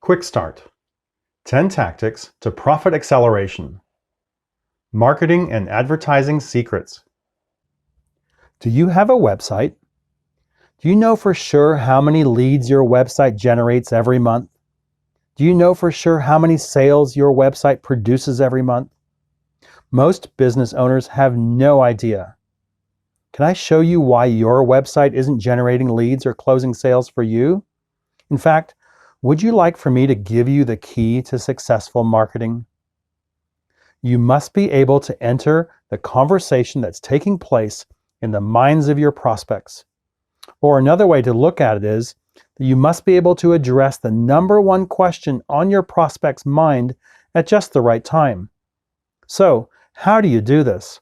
Quick Start: 10 Tactics to Profit Acceleration. Marketing and Advertising Secrets. Do you have a website? Do you know for sure how many leads your website generates every month? Do you know for sure how many sales your website produces every month? Most business owners have no idea. Can I show you why your website isn't generating leads or closing sales for you? In fact, would you like for me to give you the key to successful marketing? You must be able to enter the conversation that's taking place in the minds of your prospects. Or another way to look at it is that you must be able to address the number one question on your prospect's mind at just the right time. So, how do you do this?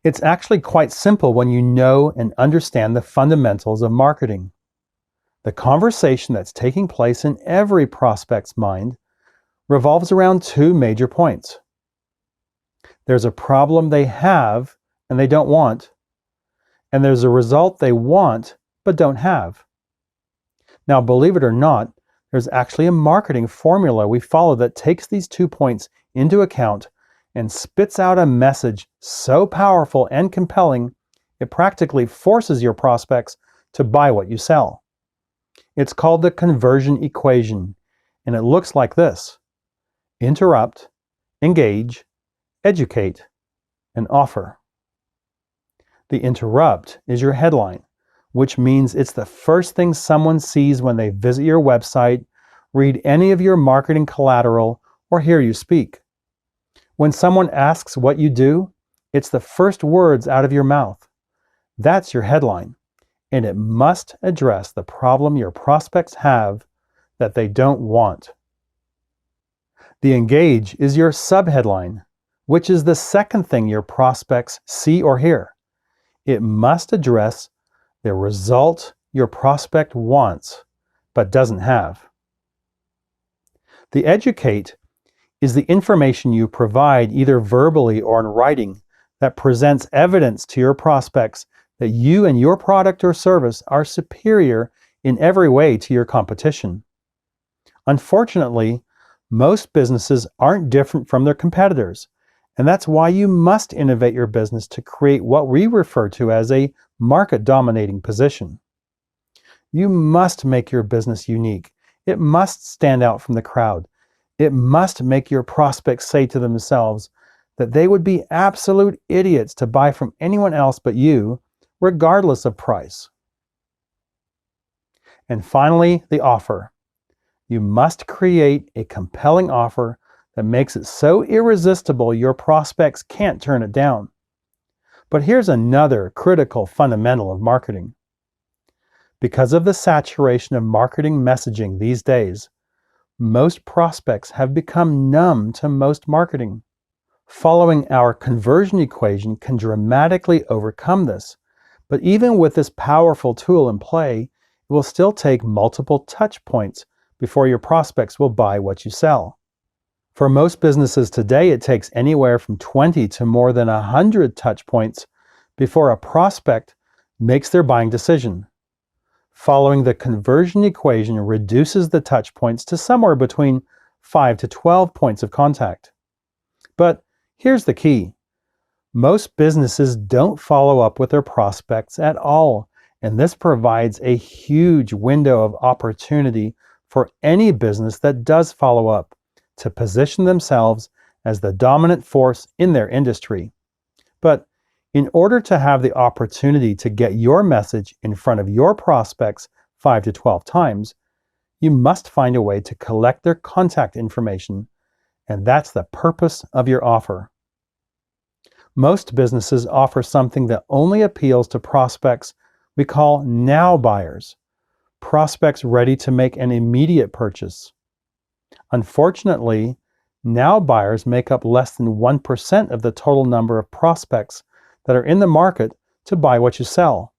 It's actually quite simple when you know and understand the fundamentals of marketing. The conversation that's taking place in every prospect's mind revolves around two major points. There's a problem they have and they don't want, and there's a result they want but don't have. Now, believe it or not, there's actually a marketing formula we follow that takes these 2 points into account and spits out a message so powerful and compelling, it practically forces your prospects to buy what you sell. It's called the conversion equation, and it looks like this: interrupt, engage, educate, and offer. The interrupt is your headline, which means it's the first thing someone sees when they visit your website, read any of your marketing collateral, or hear you speak. When someone asks what you do, it's the first words out of your mouth. That's your headline, and it must address the problem your prospects have that they don't want. The engage is your subheadline, which is the second thing your prospects see or hear. It must address the result your prospect wants but doesn't have. The educate is the information you provide either verbally or in writing that presents evidence to your prospects that you and your product or service are superior in every way to your competition. Unfortunately, most businesses aren't different from their competitors, and that's why you must innovate your business to create what we refer to as a market-dominating position. You must make your business unique. It must stand out from the crowd. It must make your prospects say to themselves that they would be absolute idiots to buy from anyone else but you, regardless of price. And finally, the offer. You must create a compelling offer that makes it so irresistible your prospects can't turn it down. But here's another critical fundamental of marketing. Because of the saturation of marketing messaging these days, most prospects have become numb to most marketing. Following our conversion equation can dramatically overcome this, but even with this powerful tool in play, it will still take multiple touch points before your prospects will buy what you sell. For most businesses today, it takes anywhere from 20 to more than 100 touch points before a prospect makes their buying decision. Following the conversion equation reduces the touch points to somewhere between 5 to 12 points of contact. But here's the key. Most businesses don't follow up with their prospects at all, and this provides a huge window of opportunity for any business that does follow up to position themselves as the dominant force in their industry. But in order to have the opportunity to get your message in front of your prospects 5 to 12 times, you must find a way to collect their contact information, and that's the purpose of your offer. Most businesses offer something that only appeals to prospects we call now buyers, prospects ready to make an immediate purchase. Unfortunately, now buyers make up less than 1% of the total number of prospects that are in the market to buy what you sell.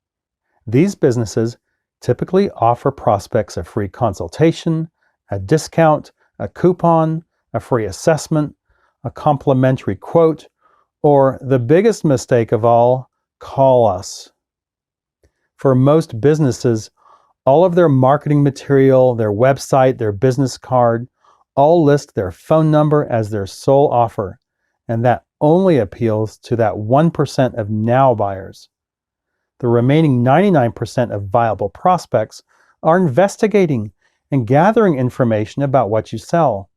These businesses typically offer prospects a free consultation, a discount, a coupon, a free assessment, a complimentary quote, or the biggest mistake of all, call us. For most businesses, All of their marketing material, their website, their business card, all list their phone number as their sole offer, and that only appeals to that 1% of now buyers. The remaining 99% of viable prospects are investigating and gathering information about what you sell.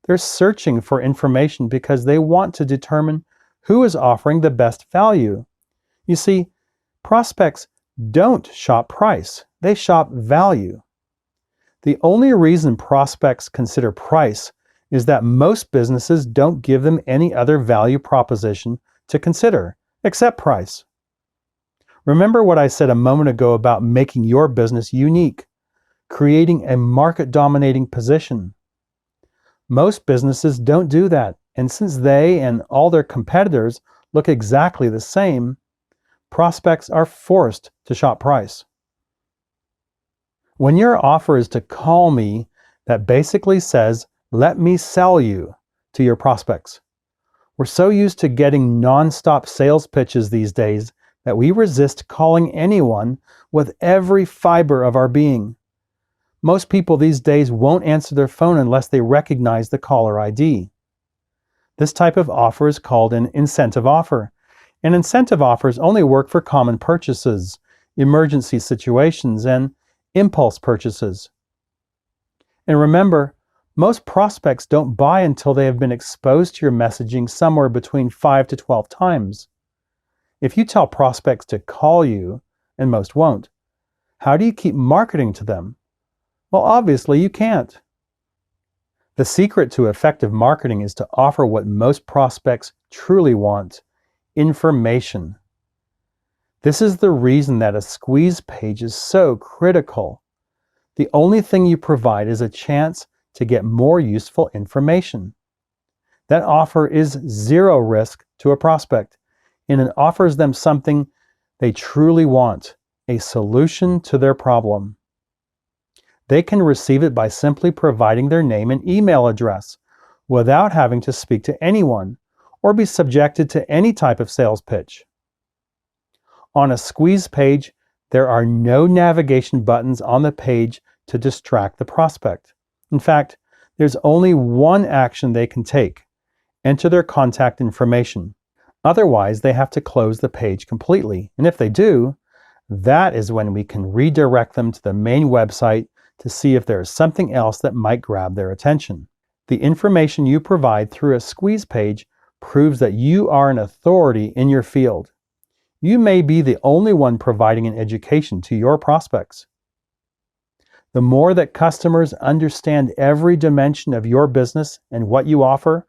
They're searching for information because they want to determine who is offering the best value. You see, prospects don't shop price, they shop value. The only reason prospects consider price is that most businesses don't give them any other value proposition to consider except price. Remember what I said a moment ago about making your business unique, creating a market-dominating position. Most businesses don't do that, and since they and all their competitors look exactly the same, prospects are forced to shop price. When your offer is to call me, that basically says, let me sell you to your prospects. We're so used to getting non-stop sales pitches these days that we resist calling anyone with every fiber of our being. Most people these days won't answer their phone unless they recognize the caller ID. This type of offer is called an incentive offer. And incentive offers only work for common purchases, emergency situations, and impulse purchases. And remember, most prospects don't buy until they have been exposed to your messaging somewhere between 5 to 12 times. If you tell prospects to call you, and most won't, how do you keep marketing to them? Well, obviously you can't. The secret to effective marketing is to offer what most prospects truly want: information. This is the reason that a squeeze page is so critical. The only thing you provide is a chance to get more useful information. That offer is zero risk to a prospect, and it offers them something they truly want: a solution to their problem. They can receive it by simply providing their name and email address without having to speak to anyone or be subjected to any type of sales pitch. On a squeeze page, there are no navigation buttons on the page to distract the prospect. In fact, there's only one action they can take: enter their contact information. Otherwise, they have to close the page completely. And if they do, that is when we can redirect them to the main website to see if there is something else that might grab their attention. The information you provide through a squeeze page proves that you are an authority in your field. You may be the only one providing an education to your prospects. The more that customers understand every dimension of your business and what you offer,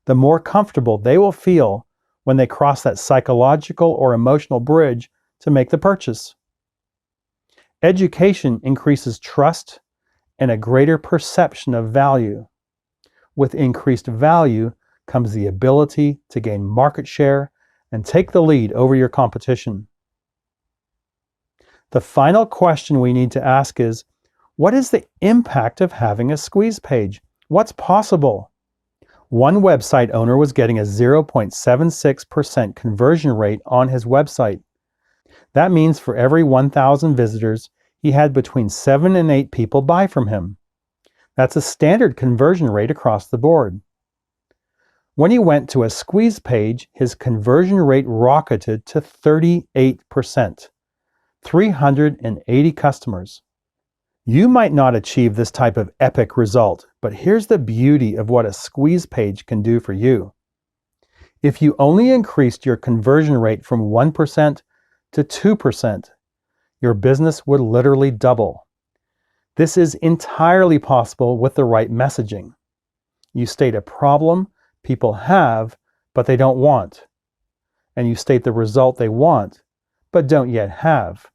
the more comfortable they will feel when they cross that psychological or emotional bridge to make the purchase. Education increases trust and a greater perception of value. With increased value comes the ability to gain market share and take the lead over your competition. The final question we need to ask is, what is the impact of having a squeeze page? What's possible? One website owner was getting a 0.76% conversion rate on his website. That means for every 1,000 visitors, he had between 7 and 8 people buy from him. That's a standard conversion rate across the board. When he went to a squeeze page, his conversion rate rocketed to 38%, 380 customers. You might not achieve this type of epic result, but here's the beauty of what a squeeze page can do for you. If you only increased your conversion rate from 1% to 2%, your business would literally double. This is entirely possible with the right messaging. You state a problem people have, but they don't want. And you state the result they want, but don't yet have.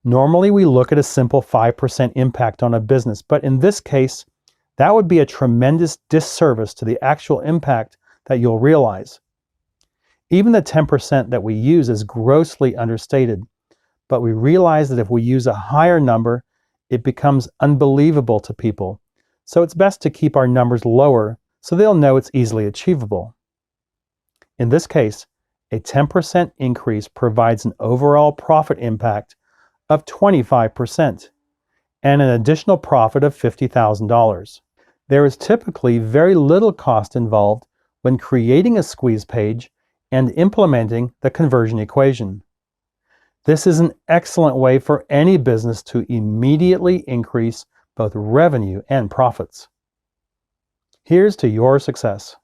Normally, we look at a simple 5% impact on a business, but in this case, that would be a tremendous disservice to the actual impact that you'll realize. Even the 10% that we use is grossly understated, but we realize that if we use a higher number, it becomes unbelievable to people. So it's best to keep our numbers lower so they'll know it's easily achievable. In this case, a 10% increase provides an overall profit impact of 25% and an additional profit of $50,000. There is typically very little cost involved when creating a squeeze page and implementing the conversion equation. This is an excellent way for any business to immediately increase both revenue and profits. Here's to your success.